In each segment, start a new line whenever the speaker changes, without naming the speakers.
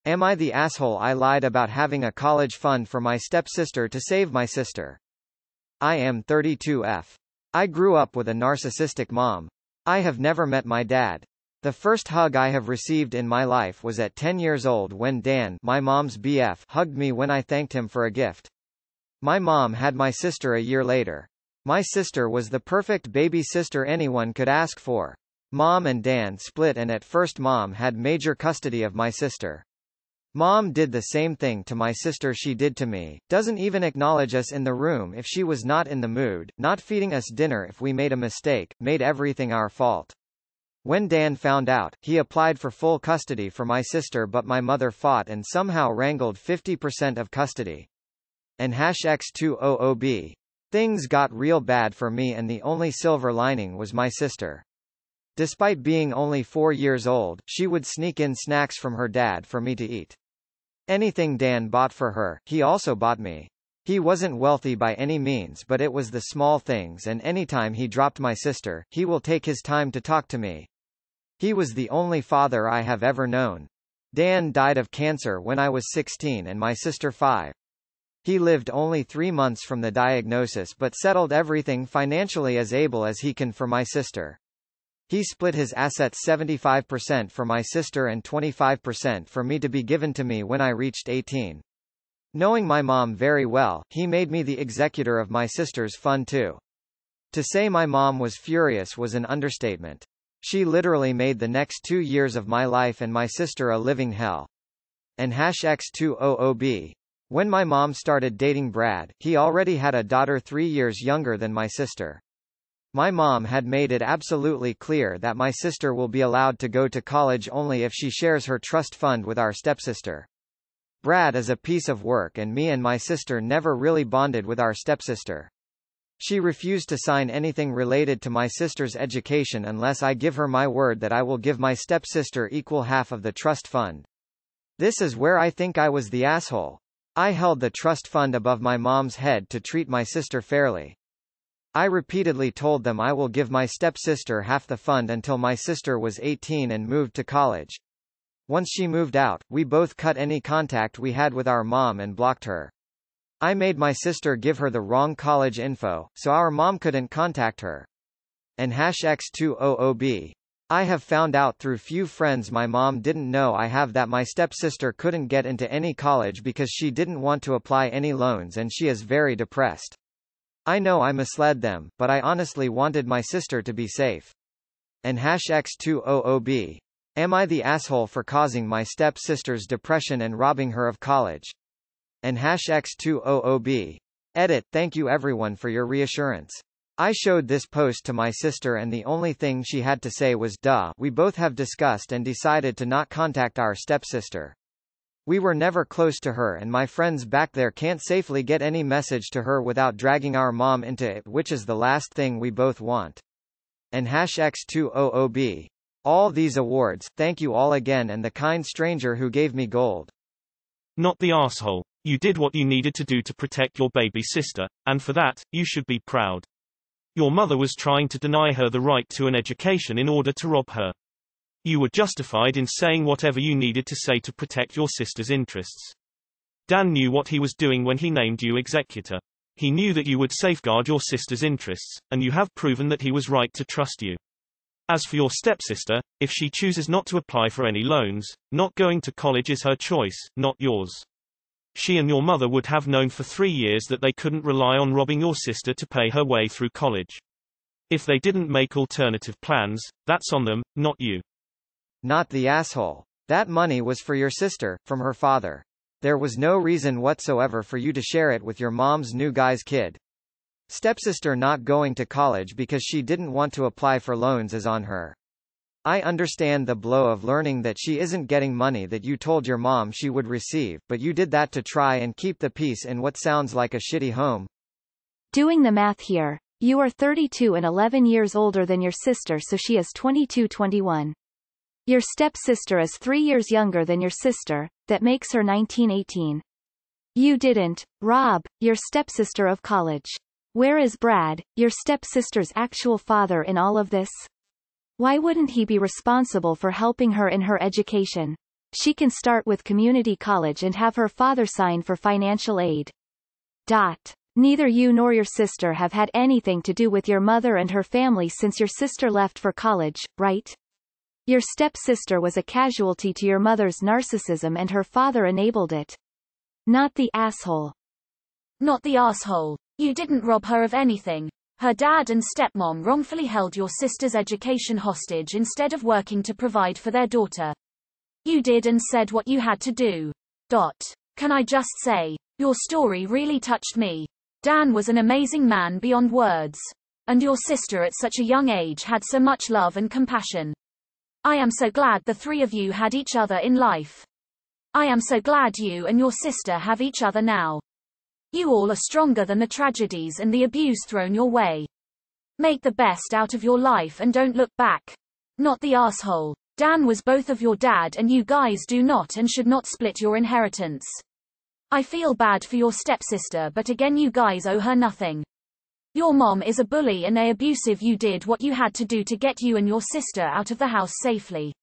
Am I the asshole I lied about having a college fund for my stepsister to save my sister? I am 32F. I grew up with a narcissistic mom. I have never met my dad. The first hug I have received in my life was at 10 years old when Dan, my mom's BF, hugged me when I thanked him for a gift. My mom had my sister a year later. My sister was the perfect baby sister anyone could ask for. Mom and Dan split and at first Mom had major custody of my sister. Mom did the same thing to my sister she did to me, doesn't even acknowledge us in the room if she was not in the mood, not feeding us dinner if we made a mistake, made everything our fault. When Dan found out, he applied for full custody for my sister but my mother fought and somehow wrangled 50% of custody. And #X200B. Things got real bad for me and the only silver lining was my sister. Despite being only 4 years old, she would sneak in snacks from her dad for me to eat. Anything Dan bought for her, he also bought me. He wasn't wealthy by any means but it was the small things and anytime he dropped my sister, he will take his time to talk to me. He was the only father I have ever known. Dan died of cancer when I was 16 and my sister 5. He lived only 3 months from the diagnosis but settled everything financially as able as he can for my sister. He split his assets 75% for my sister and 25% for me to be given to me when I reached 18. Knowing my mom very well, he made me the executor of my sister's fund too. To say my mom was furious was an understatement. She literally made the next 2 years of my life and my sister a living hell. And #X200B. When my mom started dating Brad, he already had a daughter 3 years younger than my sister. My mom had made it absolutely clear that my sister will be allowed to go to college only if she shares her trust fund with our stepsister. Brad is a piece of work and me and my sister never really bonded with our stepsister. She refused to sign anything related to my sister's education unless I give her my word that I will give my stepsister equal half of the trust fund. This is where I think I was the asshole. I held the trust fund above my mom's head to treat my sister fairly. I repeatedly told them I will give my stepsister half the fund until my sister was 18 and moved to college. Once she moved out, we both cut any contact we had with our mom and blocked her. I made my sister give her the wrong college info, so our mom couldn't contact her. And #X200B. I have found out through few friends my mom didn't know I have that my stepsister couldn't get into any college because she didn't want to apply any loans and she is very depressed. I know I misled them, but I honestly wanted my sister to be safe. And #X200B. Am I the asshole for causing my step-sister's depression and robbing her of college? And #X200B. Edit. Thank you everyone for your reassurance. I showed this post to my sister and the only thing she had to say was, "Duh, we both have discussed and decided to not contact our stepsister. We were never close to her and my friends back there can't safely get any message to her without dragging our mom into it, which is the last thing we both want." And #X200B. All these awards, thank you all again and the kind stranger who gave me gold.
Not the asshole. You did what you needed to do to protect your baby sister, and for that, you should be proud. Your mother was trying to deny her the right to an education in order to rob her. You were justified in saying whatever you needed to say to protect your sister's interests. Dan knew what he was doing when he named you executor. He knew that you would safeguard your sister's interests, and you have proven that he was right to trust you. As for your stepsister, if she chooses not to apply for any loans, not going to college is her choice, not yours. She and your mother would have known for 3 years that they couldn't rely on robbing your sister to pay her way through college. If they didn't make alternative plans, that's on them, not you.
Not the asshole. That money was for your sister, from her father. There was no reason whatsoever for you to share it with your mom's new guy's kid. Stepsister not going to college because she didn't want to apply for loans is on her. I understand the blow of learning that she isn't getting money that you told your mom she would receive, but you did that to try and keep the peace in what sounds like a shitty home.
Doing the math here. You are 32 and 11 years older than your sister, so she is 22-21. Your stepsister is 3 years younger than your sister, that makes her 19-18. You didn't rob your stepsister of college. Where is Brad, your stepsister's actual father in all of this? Why wouldn't he be responsible for helping her in her education? she can start with community college and have her father sign for financial aid. Neither you nor your sister have had anything to do with your mother and her family since your sister left for college, right? Your stepsister was a casualty to your mother's narcissism and her father enabled it. Not the asshole.
Not the asshole. You didn't rob her of anything. Her dad and stepmom wrongfully held your sister's education hostage instead of working to provide for their daughter. You did and said what you had to do. Can I just say, your story really touched me. Dan was an amazing man beyond words. And your sister at such a young age had so much love and compassion. I am so glad the three of you had each other in life. I am so glad you and your sister have each other now. You all are stronger than the tragedies and the abuse thrown your way. Make the best out of your life and don't look back. Not the asshole. Dan was both of your dad and you guys do not and should not split your inheritance. I feel bad for your stepsister, but again you guys owe her nothing. Your mom is a bully and abusive. You did what you had to do to get you and your sister out of the house safely.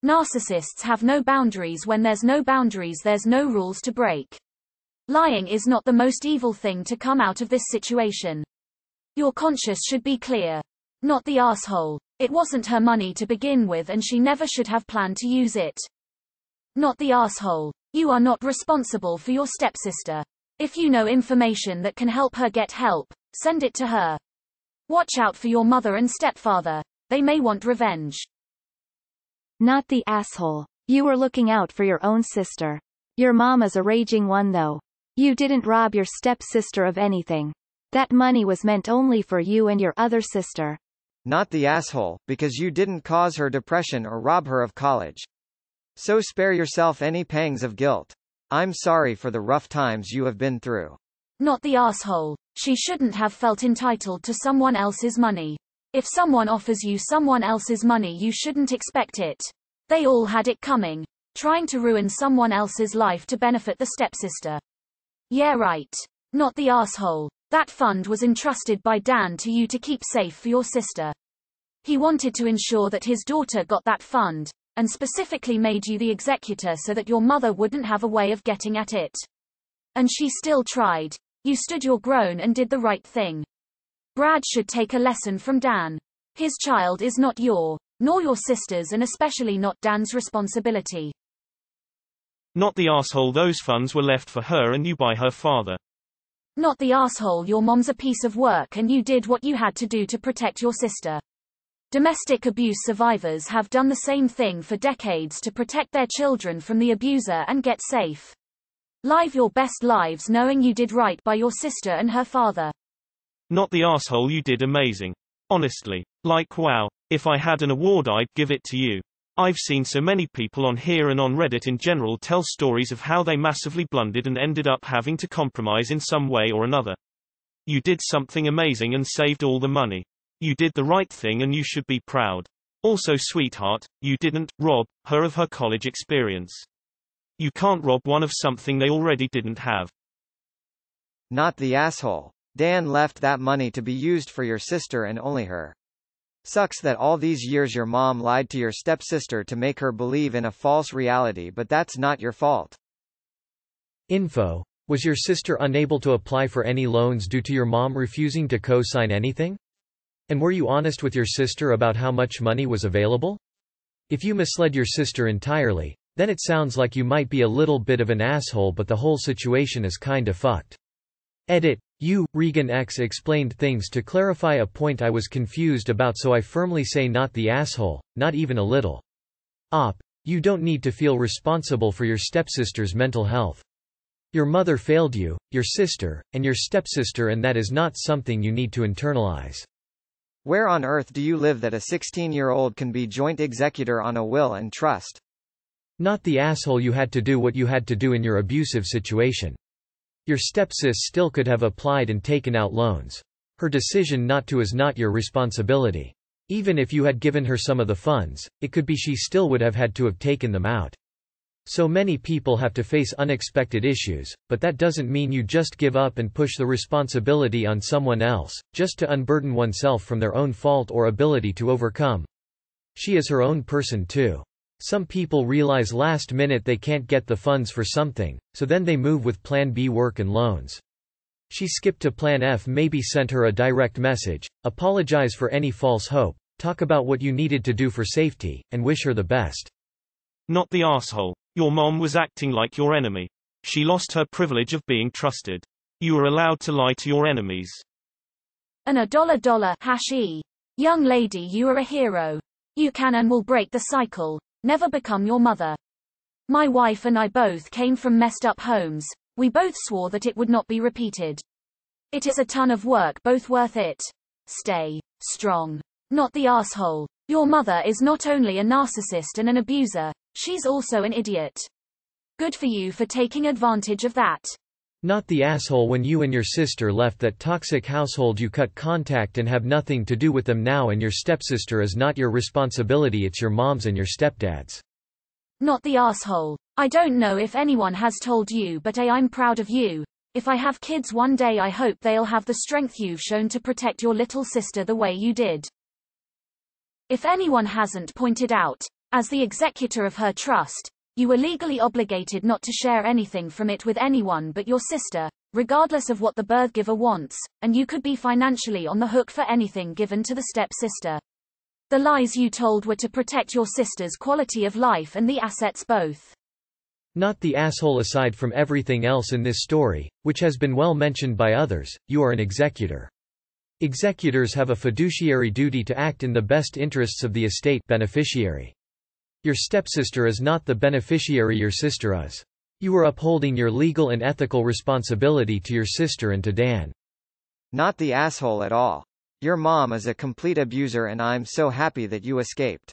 Narcissists have no boundaries. When there's no boundaries, there's no rules to break. Lying is not the most evil thing to come out of this situation. Your conscience should be clear. Not the asshole. It wasn't her money to begin with and she never should have planned to use it. Not the asshole. You are not responsible for your stepsister. If you know information that can help her get help, send it to her. Watch out for your mother and stepfather. They may want revenge.
Not the asshole. You were looking out for your own sister. Your mom is a raging one though. You didn't rob your stepsister of anything. That money was meant only for you and your other sister.
Not the asshole, because you didn't cause her depression or rob her of college. So spare yourself any pangs of guilt. I'm sorry for the rough times you have been through.
Not the asshole. She shouldn't have felt entitled to someone else's money. If someone offers you someone else's money, you shouldn't expect it. They all had it coming. Trying to ruin someone else's life to benefit the stepsister. Yeah, right. Not the asshole. That fund was entrusted by Dan to you to keep safe for your sister. He wanted to ensure that his daughter got that fund, and specifically made you the executor so that your mother wouldn't have a way of getting at it. And she still tried. You stood your ground and did the right thing. Brad should take a lesson from Dan. His child is not nor your sister's, and especially not Dan's responsibility.
Not the asshole. Those funds were left for her and you by her father.
Not the asshole. Your mom's a piece of work and you did what you had to do to protect your sister. Domestic abuse survivors have done the same thing for decades to protect their children from the abuser and get safe. Live your best lives knowing you did right by your sister and her father.
Not the asshole. You did amazing. Honestly. Like wow. If I had an award I'd give it to you. I've seen so many people on here and on Reddit in general tell stories of how they massively blundered and ended up having to compromise in some way or another. You did something amazing and saved all the money. You did the right thing and you should be proud. Also, sweetheart, you didn't rob her of her college experience. You can't rob one of something they already didn't have.
Not the asshole. Dan left that money to be used for your sister and only her. Sucks that all these years your mom lied to your stepsister to make her believe in a false reality, but that's not your fault.
Info. Was your sister unable to apply for any loans due to your mom refusing to co-sign anything? And were you honest with your sister about how much money was available? If you misled your sister entirely, then it sounds like you might be a little bit of an asshole, but the whole situation is kinda fucked. Edit. You, Regan X explained things to clarify a point I was confused about, so I firmly say not the asshole, not even a little. You don't need to feel responsible for your stepsister's mental health. Your mother failed you, your sister, and your stepsister, and that is not something you need to internalize.
Where on earth do you live that a 16-year-old can be joint executor on a will and trust?
Not the asshole. You had to do what you had to do in your abusive situation. Your stepsis still could have applied and taken out loans. Her decision not to is not your responsibility. Even if you had given her some of the funds, it could be she still would have had to have taken them out. So many people have to face unexpected issues, but that doesn't mean you just give up and push the responsibility on someone else, just to unburden oneself from their own fault or ability to overcome. She is her own person too. Some people realize last minute they can't get the funds for something, so then they move with Plan B, work and loans. She skipped to Plan F. Maybe sent her a direct message, apologize for any false hope, talk about what you needed to do for safety, and wish her the best.
Not the asshole. Your mom was acting like your enemy. She lost her privilege of being trusted. You are allowed to lie to your enemies.
And $. Young lady, you are a hero. You can and will break the cycle. Never become your mother. My wife and I both came from messed up homes. We both swore that it would not be repeated. It is a ton of work, both worth it. Stay strong. Not the asshole. Your mother is not only a narcissist and an abuser, she's also an idiot. Good for you for taking advantage of that.
Not the asshole. When you and your sister left that toxic household, you cut contact and have nothing to do with them now, and your stepsister is not your responsibility, it's your mom's and your stepdad's.
Not the asshole. I don't know if anyone has told you, but I'm proud of you. If I have kids one day, I hope they'll have the strength you've shown to protect your little sister the way you did. If anyone hasn't pointed out, as the executor of her trust, you were legally obligated not to share anything from it with anyone but your sister, regardless of what the birth giver wants, and you could be financially on the hook for anything given to the stepsister. The lies you told were to protect your sister's quality of life and the assets both.
Not the asshole. Aside from everything else in this story, which has been well mentioned by others, you are an executor. Executors have a fiduciary duty to act in the best interests of the estate beneficiary. Your stepsister is not the beneficiary, your sister is. You are upholding your legal and ethical responsibility to your sister and to Dan.
Not the asshole at all. Your mom is a complete abuser and I'm so happy that you escaped.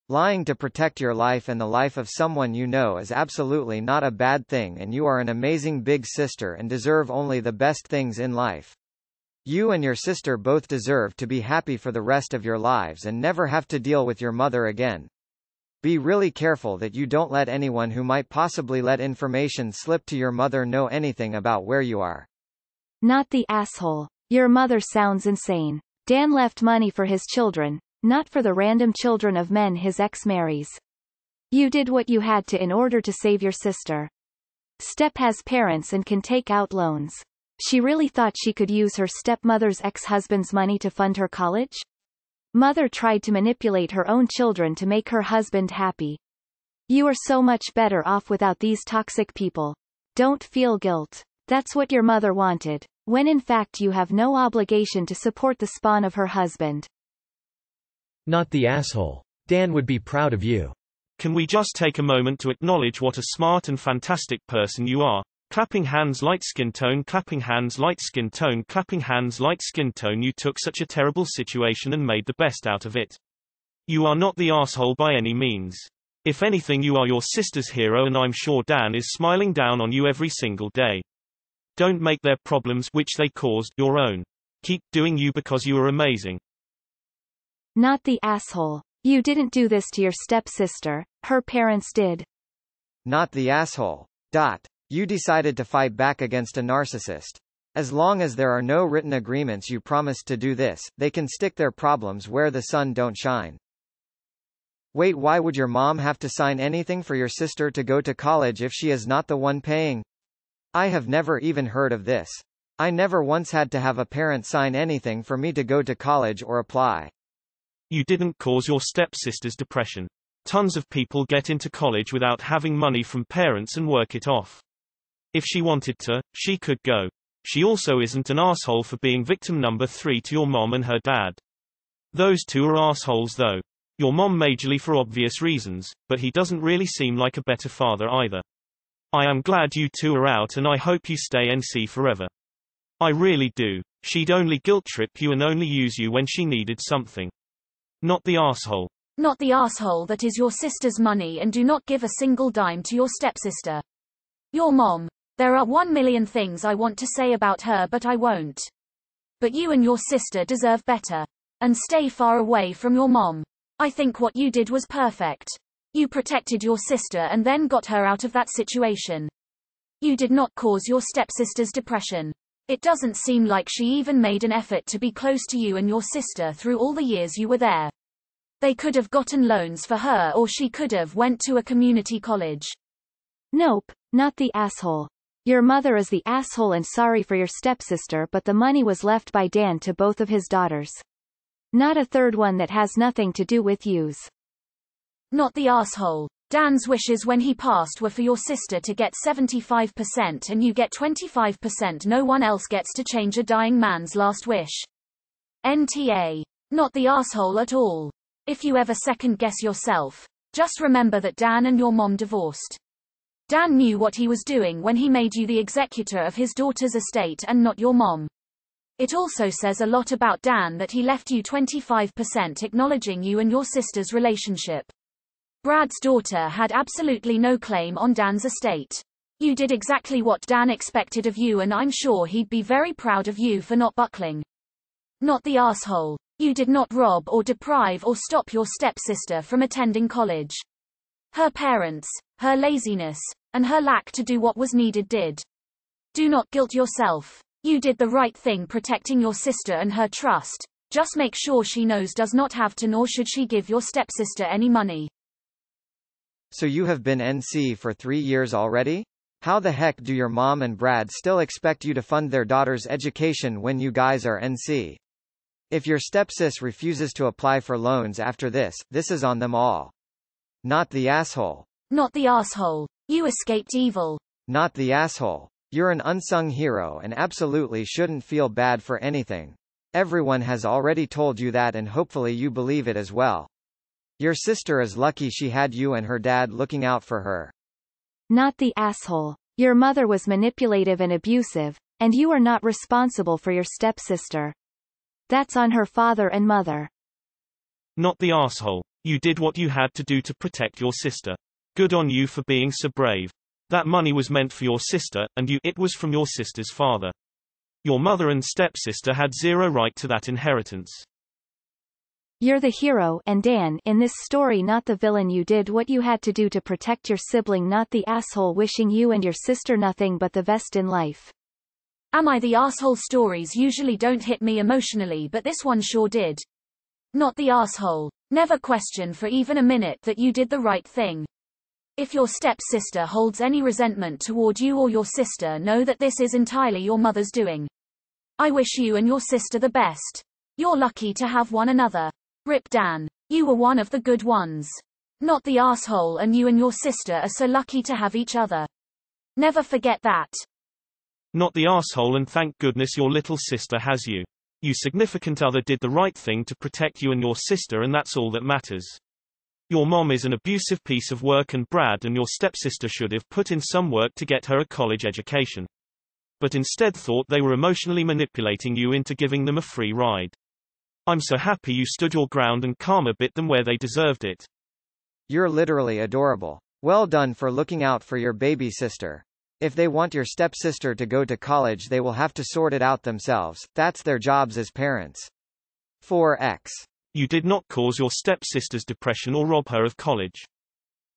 Lying to protect your life and the life of someone you know is absolutely not a bad thing, and you are an amazing big sister and deserve only the best things in life. You and your sister both deserve to be happy for the rest of your lives and never have to deal with your mother again. Be really careful that you don't let anyone who might possibly let information slip to your mother know anything about where you are.
Not the asshole. Your mother sounds insane. Dan left money for his children, not for the random children of men his ex marries. You did what you had to in order to save your sister. Step has parents and can take out loans. She really thought she could use her stepmother's ex-husband's money to fund her college? Mother tried to manipulate her own children to make her husband happy. You are so much better off without these toxic people. Don't feel guilt. That's what your mother wanted, when in fact you have no obligation to support the spawn of her husband.
Not the asshole. Dan would be proud of you.
Can we just take a moment to acknowledge what a smart and fantastic person you are? Clapping hands, light skin tone, clapping hands, light skin tone, clapping hands, light skin tone. You took such a terrible situation and made the best out of it. You are not the asshole by any means. If anything, you are your sister's hero, and I'm sure Dan is smiling down on you every single day. Don't make their problems, which they caused, your own. Keep doing you because you are amazing.
Not the asshole. You didn't do this to your stepsister, her parents did.
Not the asshole. You decided to fight back against a narcissist. As long as there are no written agreements, you promised to do this. They can stick their problems where the sun don't shine. Wait, why would your mom have to sign anything for your sister to go to college if she is not the one paying? I have never even heard of this. I never once had to have a parent sign anything for me to go to college or apply.
You didn't cause your stepsister's depression. Tons of people get into college without having money from parents and work it off. If she wanted to, she could go. She also isn't an asshole for being victim number 3 to your mom and her dad. Those two are assholes though. Your mom majorly for obvious reasons, but he doesn't really seem like a better father either. I am glad you two are out and I hope you stay NC forever. I really do. She'd only guilt trip you and only use you when she needed something. Not the asshole.
Not the asshole that is your sister's money and do not give a single dime to your stepsister. Your mom. There are 1 million things I want to say about her, but I won't. But you and your sister deserve better. And stay far away from your mom. I think what you did was perfect. You protected your sister and then got her out of that situation. You did not cause your stepsister's depression. It doesn't seem like she even made an effort to be close to you and your sister through all the years you were there. They could have gotten loans for her or she could have went to a community college.
Nope, not the asshole. Your mother is the asshole and sorry for your stepsister, but the money was left by Dan to both of his daughters. Not a third one that has nothing to do with yous.
Not the asshole. Dan's wishes when he passed were for your sister to get 75% and you get 25%. No one else gets to change a dying man's last wish. NTA. Not the asshole at all. If you ever second guess yourself, just remember that Dan and your mom divorced. Dan knew what he was doing when he made you the executor of his daughter's estate and not your mom. It also says a lot about Dan that he left you 25%, acknowledging you and your sister's relationship. Brad's daughter had absolutely no claim on Dan's estate. You did exactly what Dan expected of you and I'm sure he'd be very proud of you for not buckling. Not the asshole. You did not rob or deprive or stop your stepsister from attending college. Her parents, her laziness, and her lack to do what was needed did. Do not guilt yourself. You did the right thing protecting your sister and her trust. Just make sure she knows does not have to nor should she give your stepsister any money.
So you have been NC for 3 years already? How the heck do your mom and Brad still expect you to fund their daughter's education when you guys are NC? If your stepsis refuses to apply for loans after this, this is on them all. Not the asshole.
Not the asshole. You escaped evil.
Not the asshole. You're an unsung hero and absolutely shouldn't feel bad for anything. Everyone has already told you that and hopefully you believe it as well. Your sister is lucky she had you and her dad looking out for her.
Not the asshole. Your mother was manipulative and abusive, and you are not responsible for your stepsister. That's on her father and mother.
Not the asshole. You did what you had to do to protect your sister. Good on you for being so brave. That money was meant for your sister, and it was from your sister's father. Your mother and stepsister had zero right to that inheritance.
You're the hero and Dan in this story, not the villain. You did what you had to do to protect your sibling, not the asshole wishing you and your sister nothing but the best in life.
Am I the asshole? Stories usually don't hit me emotionally, but this one sure did. Not the asshole. Never question for even a minute that you did the right thing. If your stepsister holds any resentment toward you or your sister, know that this is entirely your mother's doing. I wish you and your sister the best. You're lucky to have one another. Rip Dan. You were one of the good ones. Not the asshole, and you and your sister are so lucky to have each other. Never forget that.
Not the asshole, and thank goodness your little sister has you. Your significant other did the right thing to protect you and your sister, and that's all that matters. Your mom is an abusive piece of work, and Brad and your stepsister should have put in some work to get her a college education. But instead thought they were emotionally manipulating you into giving them a free ride. I'm so happy you stood your ground and karma bit them where they deserved it.
You're literally adorable. Well done for looking out for your baby sister. If they want your stepsister to go to college, they will have to sort it out themselves. That's their jobs as parents. 4x.
You did not cause your stepsister's depression or rob her of college.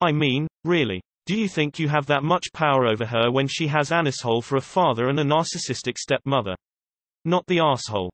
I mean, really. Do you think you have that much power over her when she has an asshole for a father and a narcissistic stepmother? Not the asshole.